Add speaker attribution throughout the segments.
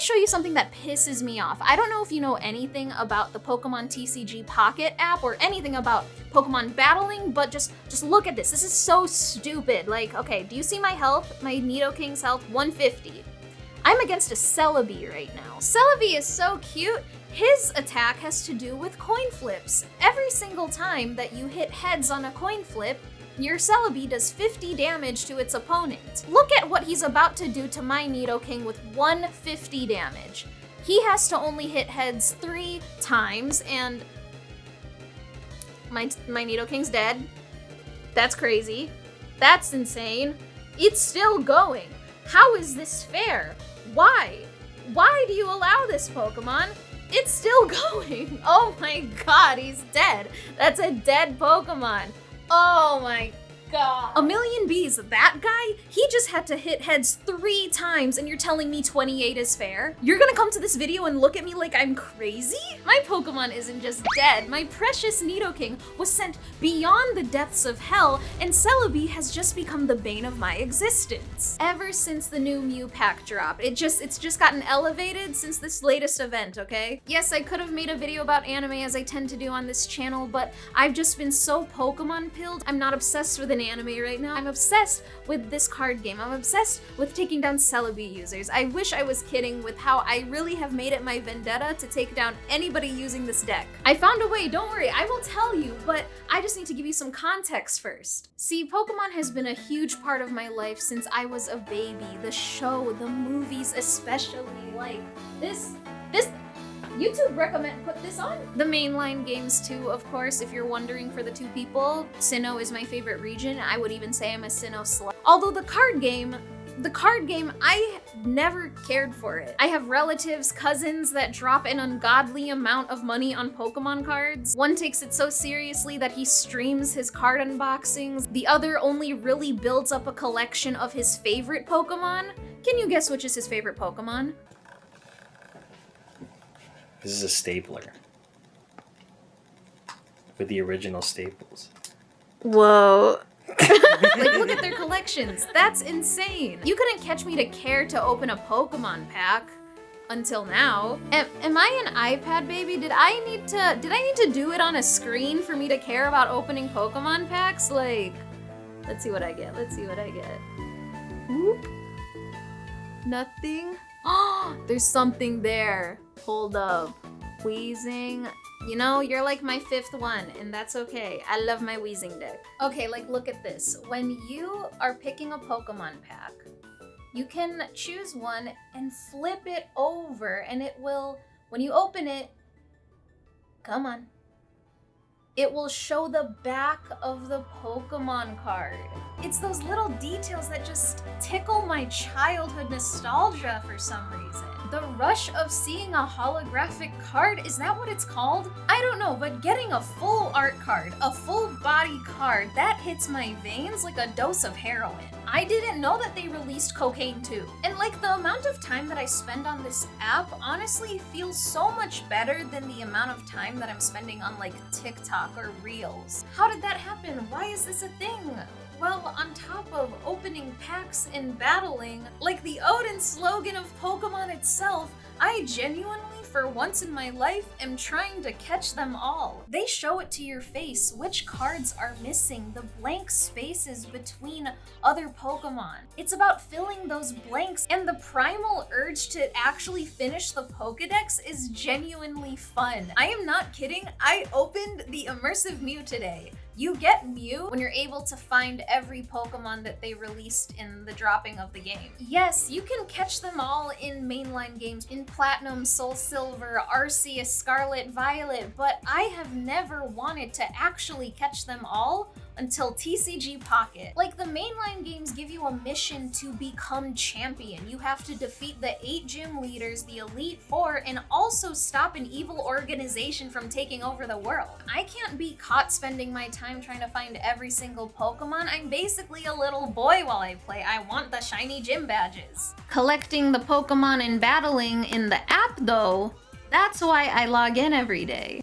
Speaker 1: show you something that pisses me off. I don't know if you know anything about the Pokemon TCG Pocket app or anything about Pokemon battling, but just look at this. This is so stupid. Like, okay, do you see my health? My Nidoking's health, 150. I'm against a Celebi right now. Celebi is so cute. His attack has to do with coin flips. Every single time that you hit heads on a coin flip, your Celebi does 50 damage to its opponent. Look at what he's about to do to my Nidoking with 150 damage. He has to only hit heads 3 times, and my Nidoking's dead. That's crazy. That's insane. It's still going. How is this fair? Why? Why do you allow this, Pokemon? It's still going. Oh my god, he's dead. That's a dead Pokemon. Oh my god. A million bees, that guy, he just had to hit heads 3 times and you're telling me 28 is fair? You're gonna come to this video and look at me like I'm crazy? My Pokemon isn't just dead. My precious Nidoking was sent beyond the depths of hell, and Celebi has just become the bane of my existence. Ever since the new Mew pack dropped, it's just gotten elevated since this latest event, okay? Yes, I could have made a video about anime as I tend to do on this channel, but I've just been so Pokemon pilled. I'm not obsessed with an anime right now. I'm obsessed with this card game. I'm obsessed with taking down Celebi users. I wish I was kidding with how I really have made it my vendetta to take down anybody using this deck. I found a way, don't worry, I will tell you, but I just need to give you some context first. See, Pokemon has been a huge part of my life since I was a baby. The show, the movies especially, like this YouTube recommend put this on. The mainline games too, of course, if you're wondering for the two people. Sinnoh is my favorite region. I would even say I'm a Sinnoh slut. Although the card game, I never cared for it. I have relatives, cousins that drop an ungodly amount of money on Pokemon cards. One takes it so seriously that he streams his card unboxings. The other only really builds up a collection of his favorite Pokemon. Can you guess which is his favorite Pokemon?
Speaker 2: This is a stapler. With the original staples.
Speaker 1: Whoa. Like, look at their collections. That's insane. You couldn't catch me to care to open a Pokemon pack until now. Am I an iPad baby? Did I need to do it on a screen for me to care about opening Pokemon packs? Like, let's see what I get. Whoop. Nothing. Oh, there's something there. Hold up. Wheezing. You know, you're like my 5th one, and that's okay. I love my Wheezing deck. Okay, like, look at this. When you are picking a Pokemon pack, you can choose one and flip it over, and it will, when you open it, come on, it will show the back of the Pokemon card. It's those little details that just tickle my childhood nostalgia for some reason. The rush of seeing a holographic card, is that what it's called? I don't know, but getting a full art card, a full body card, that hits my veins like a dose of heroin. I didn't know that they released cocaine too. And like, the amount of time that I spend on this app honestly feels so much better than the amount of time that I'm spending on like TikTok or Reels. How did that happen? Why is this a thing? Well, on top of opening packs and battling, like the Odin slogan of Pokemon itself, I genuinely, for once in my life, am trying to catch them all. They show it to your face which cards are missing, the blank spaces between other Pokemon. It's about filling those blanks, and the primal urge to actually finish the Pokedex is genuinely fun. I am not kidding, I opened the Immersive Mew today. You get Mew when you're able to find every Pokemon that they released in the dropping of the game. Yes, you can catch them all in mainline games, in Platinum, Soul Silver, Arceus, Scarlet, Violet, but I have never wanted to actually catch them all until TCG Pocket. Like, the mainline games give you a mission to become champion. You have to defeat the 8 gym leaders, the Elite Four, and also stop an evil organization from taking over the world. I can't be caught spending my time trying to find every single Pokemon. I'm basically a little boy while I play. I want the shiny gym badges. Collecting the Pokemon and battling in the app though, that's why I log in every day.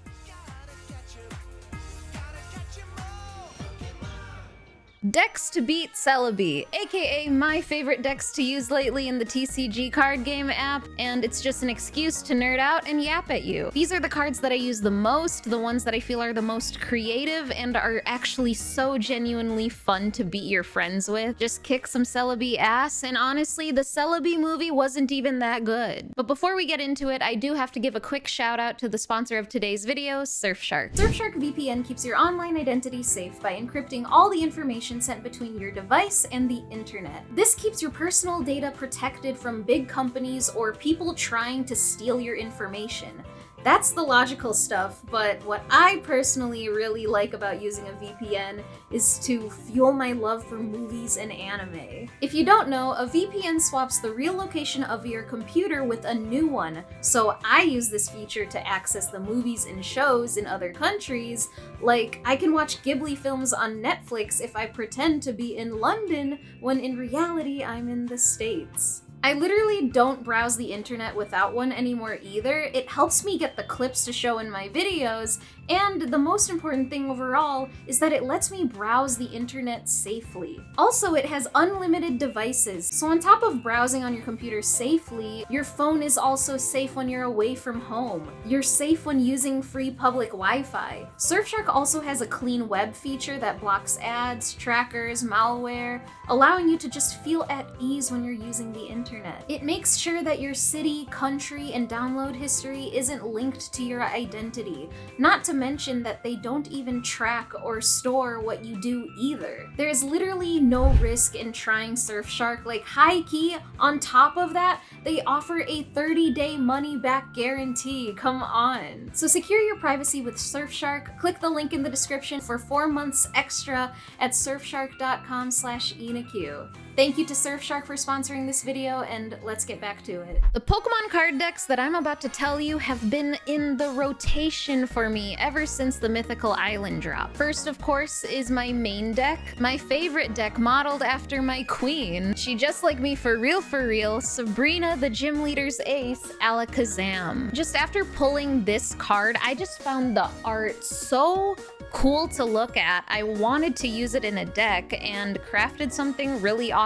Speaker 1: Decks to beat Celebi, aka my favorite decks to use lately in the TCG card game app, and it's just an excuse to nerd out and yap at you. These are the cards that I use the most, the ones that I feel are the most creative and are actually so genuinely fun to beat your friends with. Just kick some Celebi ass, and honestly, the Celebi movie wasn't even that good. But before we get into it, I do have to give a quick shout out to the sponsor of today's video, Surfshark. Surfshark VPN keeps your online identity safe by encrypting all the information sent between your device and the internet. This keeps your personal data protected from big companies or people trying to steal your information. That's the logical stuff, but what I personally really like about using a VPN is to fuel my love for movies and anime. If you don't know, a VPN swaps the real location of your computer with a new one, so I use this feature to access the movies and shows in other countries. Like, I can watch Ghibli films on Netflix if I pretend to be in London when in reality I'm in the States. I literally don't browse the internet without one anymore either. It helps me get the clips to show in my videos, and the most important thing overall is that it lets me browse the internet safely. Also, it has unlimited devices, so on top of browsing on your computer safely, your phone is also safe when you're away from home. You're safe when using free public Wi-Fi. Surfshark also has a clean web feature that blocks ads, trackers, malware, allowing you to just feel at ease when you're using the internet. It makes sure that your city, country, and download history isn't linked to your identity, not to mention that they don't even track or store what you do either. There's literally no risk in trying Surfshark. Like, high-key, on top of that, they offer a 30-day money-back guarantee. Come on. So secure your privacy with Surfshark. Click the link in the description for 4 months extra at surfshark.com/inakyu. Thank you to Surfshark for sponsoring this video, and let's get back to it. The Pokemon card decks that I'm about to tell you have been in the rotation for me ever since the Mythical Island drop. First, of course, is my main deck, my favorite deck modeled after my queen. She just like me for real, Sabrina the gym leader's ace, Alakazam. Just after pulling this card, I just found the art so cool to look at. I wanted to use it in a deck and crafted something really awesome.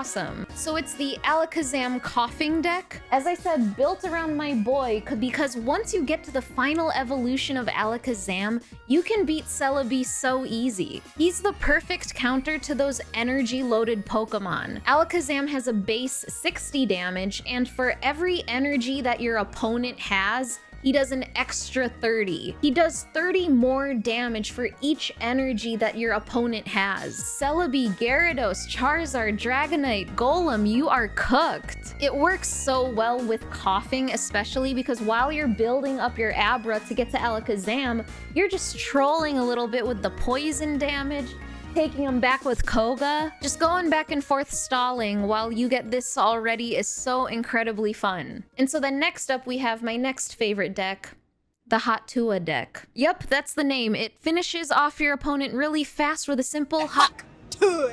Speaker 1: So it's the Alakazam coughing deck. As I said, built around my boy, because once you get to the final evolution of Alakazam, you can beat Celebi so easy. He's the perfect counter to those energy-loaded Pokemon. Alakazam has a base 60 damage, and for every energy that your opponent has, he does an extra 30. He does 30 more damage for each energy that your opponent has. Celebi, Gyarados, Charizard, Dragonite, Golem, you are cooked. It works so well with coughing, especially because while you're building up your Abra to get to Alakazam, you're just trolling a little bit with the poison damage, taking him back with Koga. Just going back and forth stalling while you get this already is so incredibly fun. And so then next up we have my next favorite deck, the Hot Tua deck. Yep, that's the name. It finishes off your opponent really fast with a simple hot.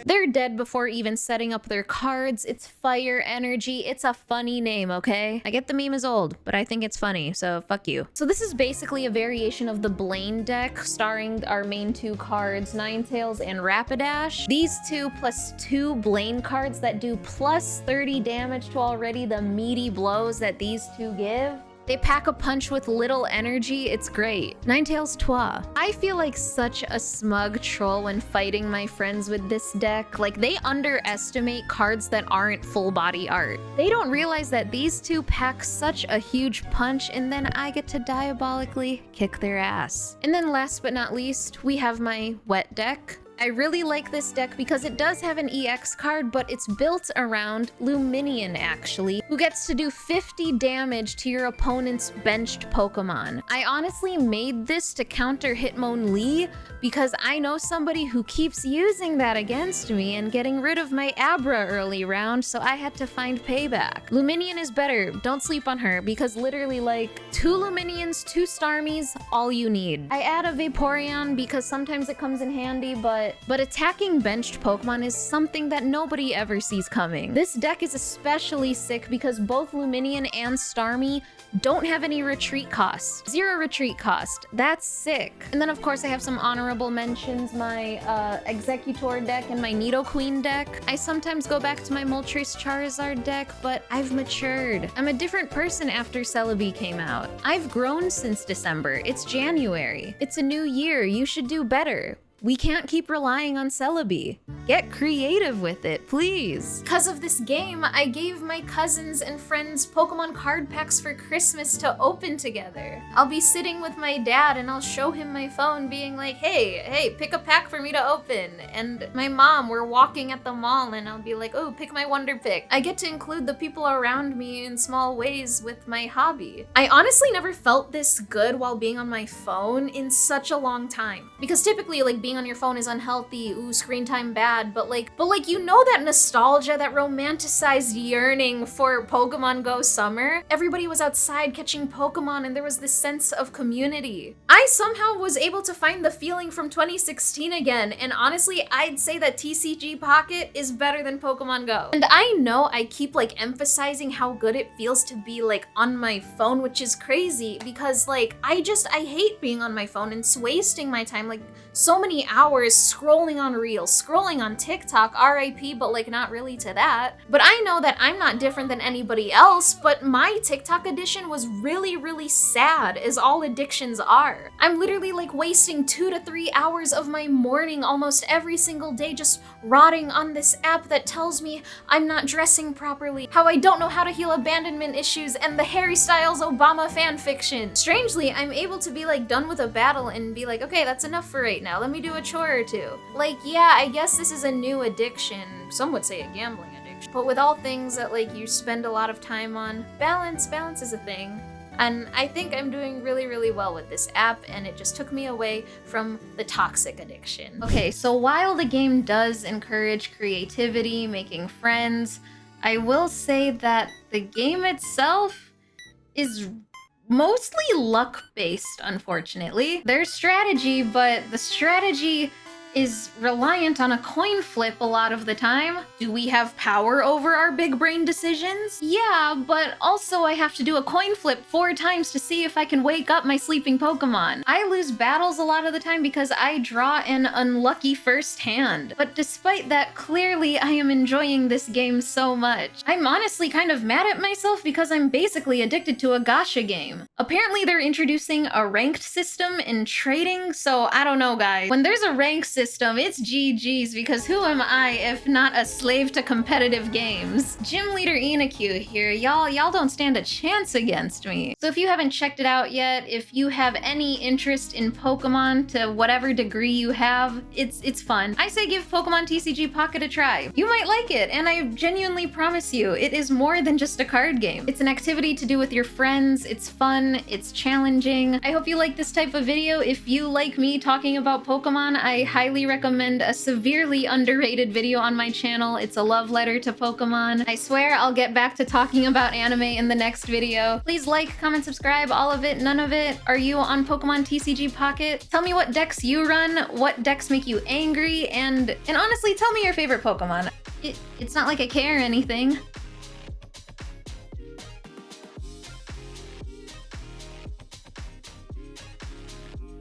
Speaker 1: They're dead before even setting up their cards. It's fire energy. It's a funny name, okay? I get the meme is old, but I think it's funny, so fuck you. So this is basically a variation of the Blaine deck, starring our main two cards, Ninetales and Rapidash. These two plus 2 Blaine cards that do plus 30 damage to already the meaty blows that these two give. They pack a punch with little energy, it's great. Ninetales Toi. I feel like such a smug troll when fighting my friends with this deck. Like, they underestimate cards that aren't full body art. They don't realize that these two pack such a huge punch, and then I get to diabolically kick their ass. And then last but not least, we have my wet deck. I really like this deck because it does have an EX card, but it's built around Luminion, actually, who gets to do 50 damage to your opponent's benched Pokemon. I honestly made this to counter Hitmonlee because I know somebody who keeps using that against me and getting rid of my Abra early round, so I had to find payback. Luminion is better, don't sleep on her, because literally like 2 Luminions, 2 Starmies, all you need. I add a Vaporeon because sometimes it comes in handy, but but attacking benched Pokemon is something that nobody ever sees coming. This deck is especially sick because both Luminion and Starmie don't have any retreat cost. 0 retreat cost. That's sick. And then of course I have some honorable mentions, my Executor deck and my Nidoqueen deck. I sometimes go back to my Moltres Charizard deck, but I've matured. I'm a different person after Celebi came out. I've grown since December. It's January. It's a new year. You should do better. We can't keep relying on Celebi. Get creative with it, please. Because of this game, I gave my cousins and friends Pokemon card packs for Christmas to open together. I'll be sitting with my dad and I'll show him my phone being like, hey, pick a pack for me to open. And my mom, we're walking at the mall and I'll be like, oh, pick my Wonder Pick. I get to include the people around me in small ways with my hobby. I honestly never felt this good while being on my phone in such a long time. Because typically, like, being on your phone is unhealthy, ooh, screen time bad, but like, you know that nostalgia, that romanticized yearning for Pokemon Go summer? Everybody was outside catching Pokemon and there was this sense of community. I somehow was able to find the feeling from 2016 again, and honestly, I'd say that TCG Pocket is better than Pokemon Go. And I know I keep like emphasizing how good it feels to be like on my phone, which is crazy because like, I hate being on my phone and it's wasting my time, like so many hours scrolling on Reels, scrolling on TikTok, RIP, but like not really to that. But I know that I'm not different than anybody else, but my TikTok addiction was really, really sad, as all addictions are. I'm literally like wasting 2 to 3 hours of my morning almost every single day just rotting on this app that tells me I'm not dressing properly, how I don't know how to heal abandonment issues, and the Harry Styles Obama fanfiction. Strangely, I'm able to be like done with a battle and be like, okay, that's enough for right now. Let me do a chore or two. Like, yeah, I guess this is a new addiction. Some would say a gambling addiction. But with all things that like you spend a lot of time on, balance is a thing. And I think I'm doing really, really well with this app, and it just took me away from the toxic addiction. Okay, so while the game does encourage creativity, making friends, I will say that the game itself is mostly luck-based, unfortunately. There's strategy, but the strategy is reliant on a coin flip a lot of the time. Do we have power over our big brain decisions? Yeah, but also I have to do a coin flip 4 times to see if I can wake up my sleeping Pokemon. I lose battles a lot of the time because I draw an unlucky first hand. But despite that, clearly I am enjoying this game so much. I'm honestly kind of mad at myself because I'm basically addicted to a gacha game. Apparently they're introducing a ranked system in trading, so I don't know, guys. When there's a ranked system, it's GG's, because who am I if not a slave to competitive games? Gym Leader Inakyu here. Y'all don't stand a chance against me. So if you haven't checked it out yet, if you have any interest in Pokemon to whatever degree you have, it's fun. I say give Pokemon TCG Pocket a try. You might like it, and I genuinely promise you, it is more than just a card game. It's an activity to do with your friends, it's fun, it's challenging. I hope you like this type of video. If you like me talking about Pokemon, I highly recommend a severely underrated video on my channel. It's a love letter to Pokemon. I swear I'll get back to talking about anime in the next video. Please like, comment, subscribe, all of it, none of it. Are you on Pokemon TCG Pocket? Tell me what decks you run, what decks make you angry, and honestly, tell me your favorite Pokemon. It's not like I care or anything.